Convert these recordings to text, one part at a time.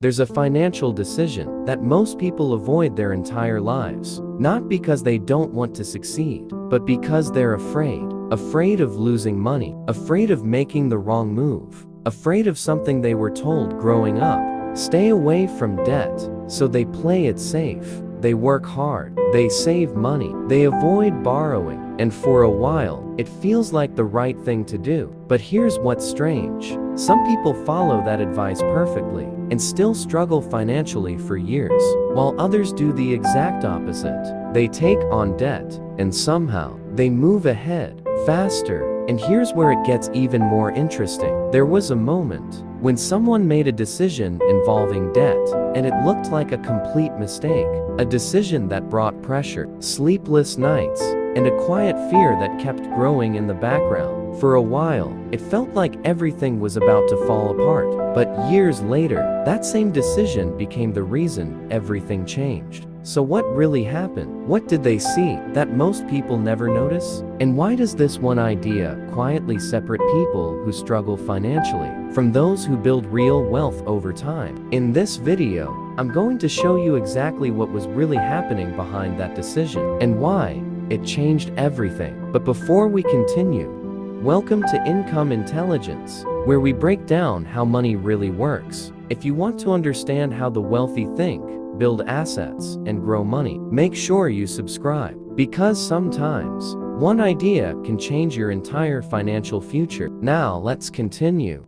There's a financial decision that most people avoid their entire lives, not because they don't want to succeed, but because they're afraid. Afraid of losing money, afraid of making the wrong move, afraid of something they were told growing up. Stay away from debt, so they play it safe. They work hard, they save money, they avoid borrowing, and for a while, it feels like the right thing to do. But here's what's strange. Some people follow that advice perfectly and still struggle financially for years, while others do the exact opposite. They take on debt, and somehow, they move ahead, faster. And here's where it gets even more interesting. There was a moment when someone made a decision involving debt, and it looked like a complete mistake. A decision that brought pressure, sleepless nights, and a quiet fear that kept growing in the background. For a while, it felt like everything was about to fall apart. But years later, that same decision became the reason everything changed. So what really happened? What did they see that most people never notice? And why does this one idea quietly separate people who struggle financially from those who build real wealth over time? In this video, I'm going to show you exactly what was really happening behind that decision and why it changed everything. But before we continue, welcome to Income Intelligence, where we break down how money really works. If you want to understand how the wealthy think, build assets, and grow money, make sure you subscribe, because sometimes one idea can change your entire financial future. Now let's continue.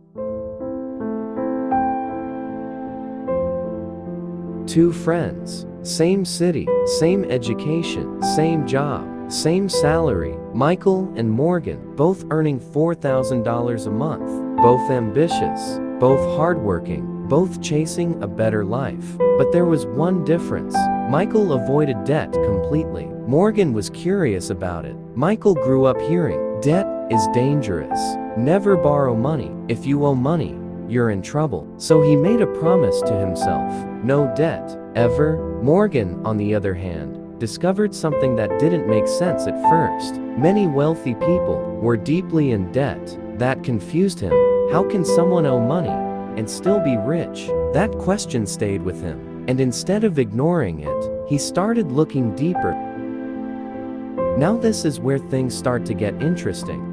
Two friends, same city, same education, same job, same salary. Michael and Morgan, both earning $4,000 a month, both ambitious, both hardworking, both chasing a better life. But there was one difference. Michael avoided debt completely. Morgan was curious about it. Michael grew up hearing, debt is dangerous. Never borrow money. If you owe money, you're in trouble. So he made a promise to himself, no debt, ever. Morgan, on the other hand, discovered something that didn't make sense at first. Many wealthy people were deeply in debt. That confused him. How can someone owe money and still be rich? That question stayed with him, and instead of ignoring it, he started looking deeper. Now this is where things start to get interesting.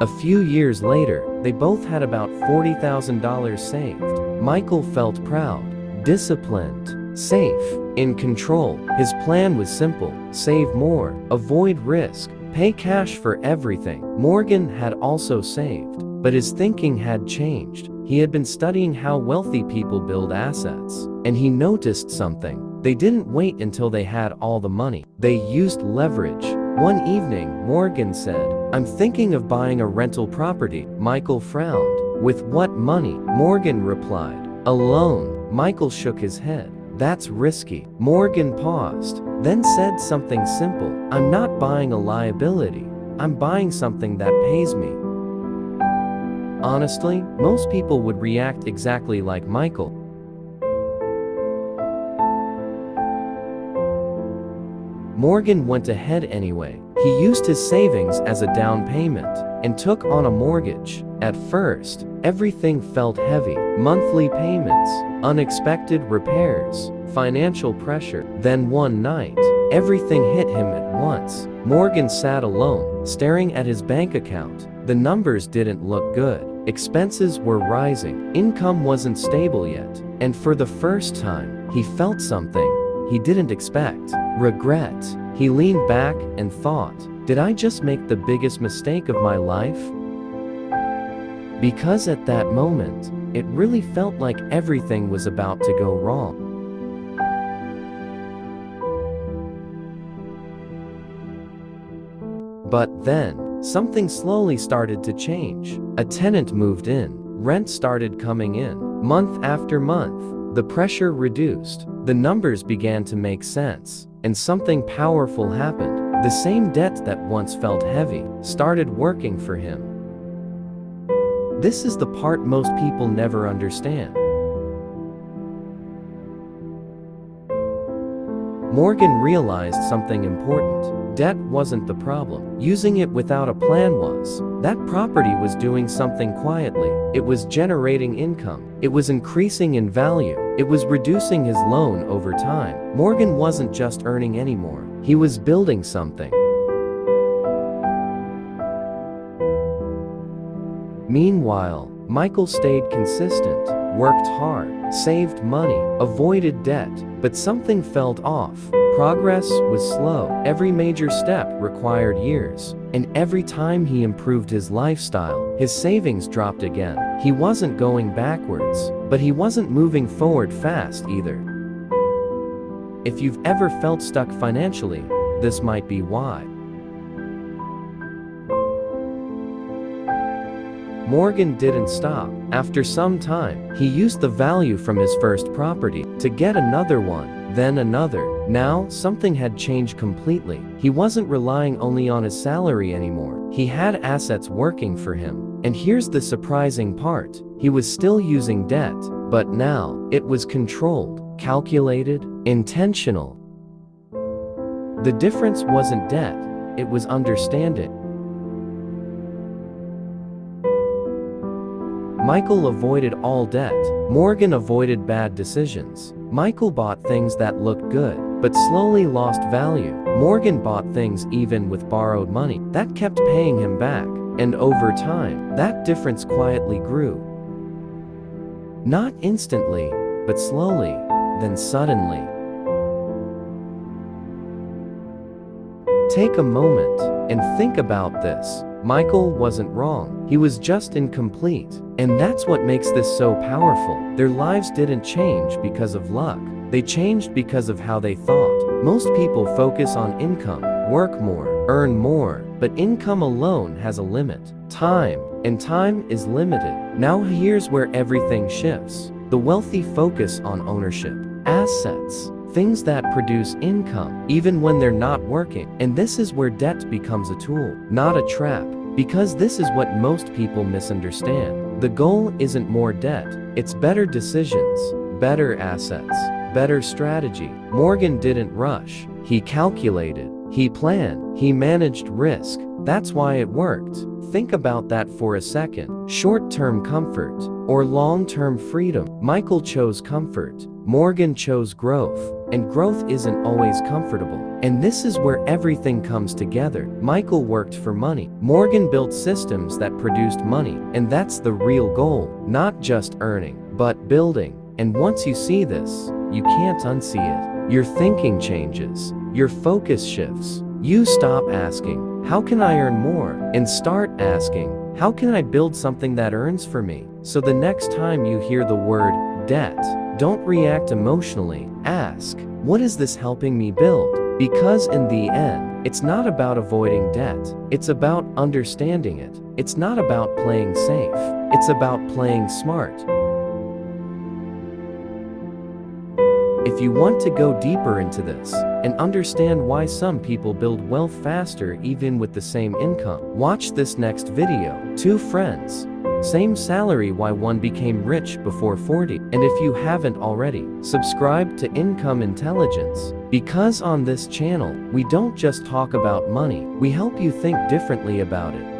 A few years later, they both had about $40,000 saved. Michael felt proud, disciplined, safe, in control. His plan was simple: save more, avoid risk, pay cash for everything. Morgan had also saved, but his thinking had changed. He had been studying how wealthy people build assets, and he noticed something. They didn't wait until they had all the money. They used leverage. One evening, Morgan said, "I'm thinking of buying a rental property." Michael frowned. "With what money?" Morgan replied, "A loan." Michael shook his head. "That's risky." Morgan paused, then said something simple. "I'm not buying a liability. I'm buying something that pays me." Honestly, most people would react exactly like Michael. Morgan went ahead anyway. He used his savings as a down payment and took on a mortgage. At first, everything felt heavy. Monthly payments, unexpected repairs, financial pressure. Then one night, everything hit him at once. Morgan sat alone, staring at his bank account. The numbers didn't look good. Expenses were rising. Income wasn't stable yet. And for the first time, he felt something he didn't expect: regret. He leaned back and thought, did I just make the biggest mistake of my life? Because at that moment, it really felt like everything was about to go wrong. But then, something slowly started to change. A tenant moved in. Rent started coming in. Month after month, the pressure reduced. The numbers began to make sense. And something powerful happened. The same debt that once felt heavy started working for him. This is the part most people never understand. Morgan realized something important. Debt wasn't the problem. Using it without a plan was. That property was doing something quietly. It was generating income. It was increasing in value. It was reducing his loan over time. Morgan wasn't just earning anymore. He was building something. Meanwhile, Michael stayed consistent, worked hard, saved money, avoided debt, but something felt off. Progress was slow. Every major step required years, and every time he improved his lifestyle, his savings dropped again. He wasn't going backwards, but he wasn't moving forward fast either. If you've ever felt stuck financially, this might be why. Morgan didn't stop. After some time, he used the value from his first property to get another one, then another. Now, something had changed completely. He wasn't relying only on his salary anymore. He had assets working for him. And here's the surprising part. He was still using debt, but now, it was controlled, calculated, intentional. The difference wasn't debt, it was understanding. Michael avoided all debt. Morgan avoided bad decisions. Michael bought things that looked good, but slowly lost value. Morgan bought things even with borrowed money that kept paying him back. And over time, that difference quietly grew. Not instantly, but slowly, then suddenly. Take a moment and think about this. Michael wasn't wrong. He was just incomplete. And that's what makes this so powerful. Their lives didn't change because of luck. They changed because of how they thought. Most people focus on income, work more, earn more, but income alone has a limit. Time, and time is limited. Now here's where everything shifts. The wealthy focus on ownership, assets, things that produce income, even when they're not working. And this is where debt becomes a tool, not a trap. Because this is what most people misunderstand. The goal isn't more debt, it's better decisions, better assets, better strategy. Morgan didn't rush. He calculated, he planned, he managed risk. That's why it worked. Think about that for a second. Short-term comfort or long-term freedom. Michael chose comfort. Morgan chose growth. And growth isn't always comfortable. And this is where everything comes together. Michael worked for money. Morgan built systems that produced money. And that's the real goal. Not just earning, but building. And once you see this, you can't unsee it. Your thinking changes. Your focus shifts. You stop asking, how can I earn more? And start asking, how can I build something that earns for me? So the next time you hear the word debt, don't react emotionally. Ask, what is this helping me build? Because in the end, it's not about avoiding debt. It's about understanding it. It's not about playing safe. It's about playing smart. If you want to go deeper into this and understand why some people build wealth faster even with the same income, watch this next video. Two friends, same salary, why one became rich before 40. And if you haven't already, subscribe to Income Intelligence. Because on this channel, we don't just talk about money, we help you think differently about it.